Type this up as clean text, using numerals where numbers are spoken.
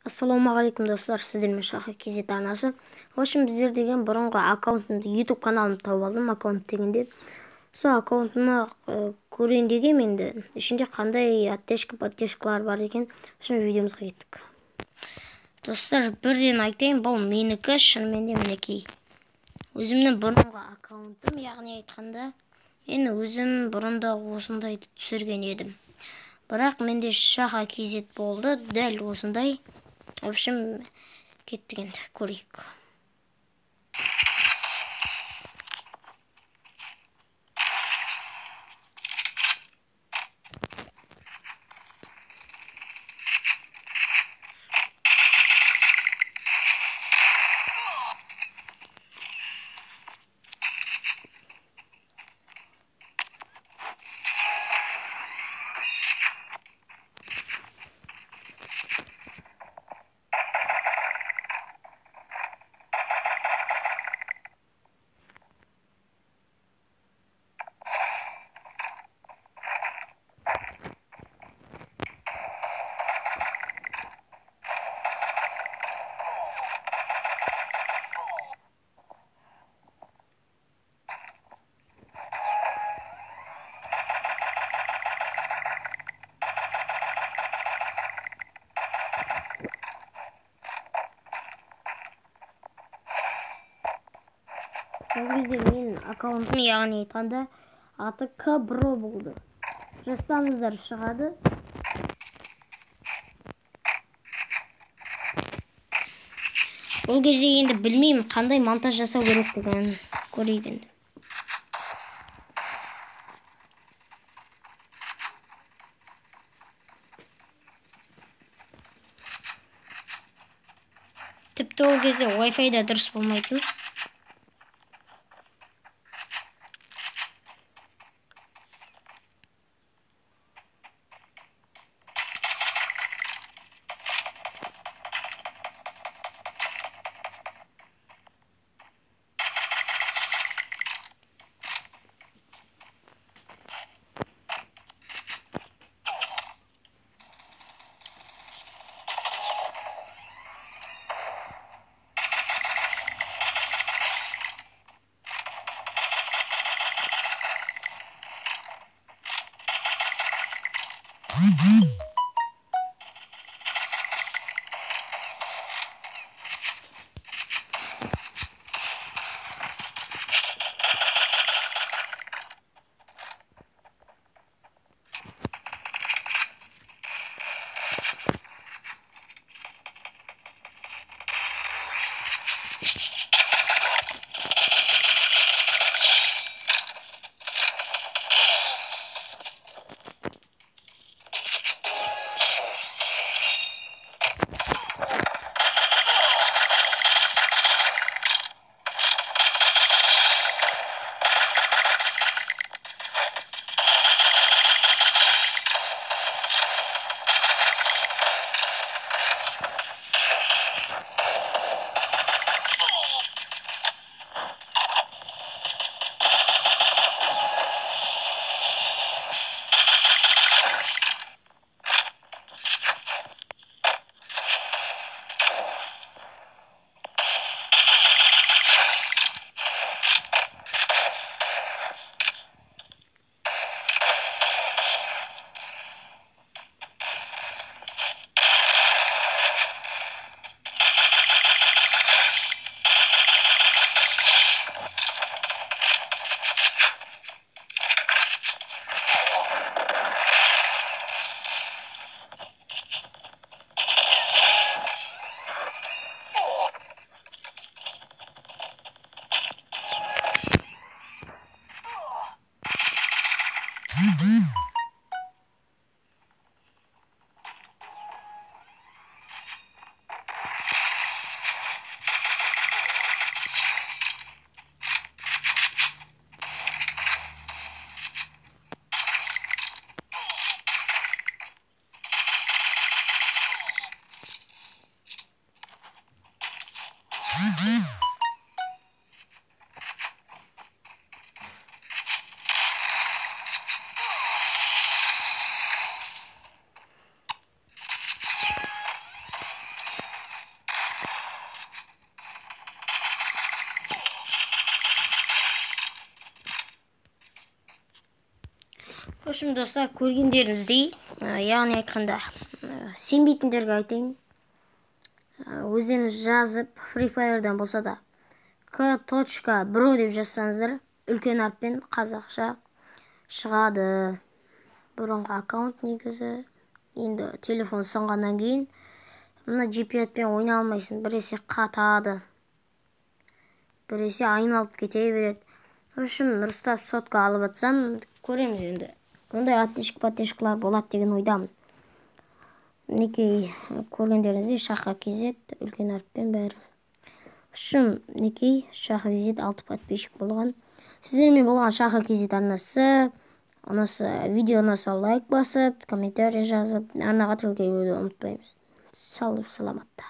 Ассалаумағалейкум достар, сіздермен Шаха Кезет арнасы. В общем, біздер деген бұрынғы аккаунтымды, YouTube каналымды тауып алдым, аккаунт дегенде. Сол аккаунтыма көрейін дегем, енді ішінде қандай подтешкалар бар екен. Şimdi видеомызға кеттік. Достар, бірден айтайын, бұл менікі, шынымен де мінекей. Өзімнің бұрынғы аккаунтым, яғни айтқанда, мен өзім бұрында осындайды түсірген едім. Бірақ менде Шаха Кезет болды, дәл осындай. В общем, кеттік енді, көрейік. Ол кезде менің аккаунтым, яғни айтқанда, аты К-Бро болды. Жазсаңыздар шығады. Ол кезде енді білмеймін қандай монтаж жасау керектігін, көрейік енді. Тіпті ол кезде Wi-Fi да дұрыс болмайтын. Ошым достар, көргендеріңіздей, яғни айтқанда, сенбейтіндерге айтайын. Өздеріңіз жазып, Free Fire'дан болса да, k.bro деп жазсаңыздар, үлкен әріппен қазақша шығады. Бұрынғы аккаунт негізі. Енді телефон сынғаннан кейін, мына GPS-пен ойнай алмайсың. Біресе қатады, біресе айналып кете береді. Ошым Рустап сотқа алып атсам, көреміз енді. Ондай аттешік-паттешкалар болады деген ойдамын. Мінекей көргендеріңіздей Шаха KZ, үлкен әріппен бәрі. Ошым мінекей Шаха KZ 6 подписчик болған. Сіздермен болған Шаха KZ арнасы. Видео ұнаса лайк басып, комментарий жазып, арнаға тіркелуді ұмытпаймыз. Сау саламатта.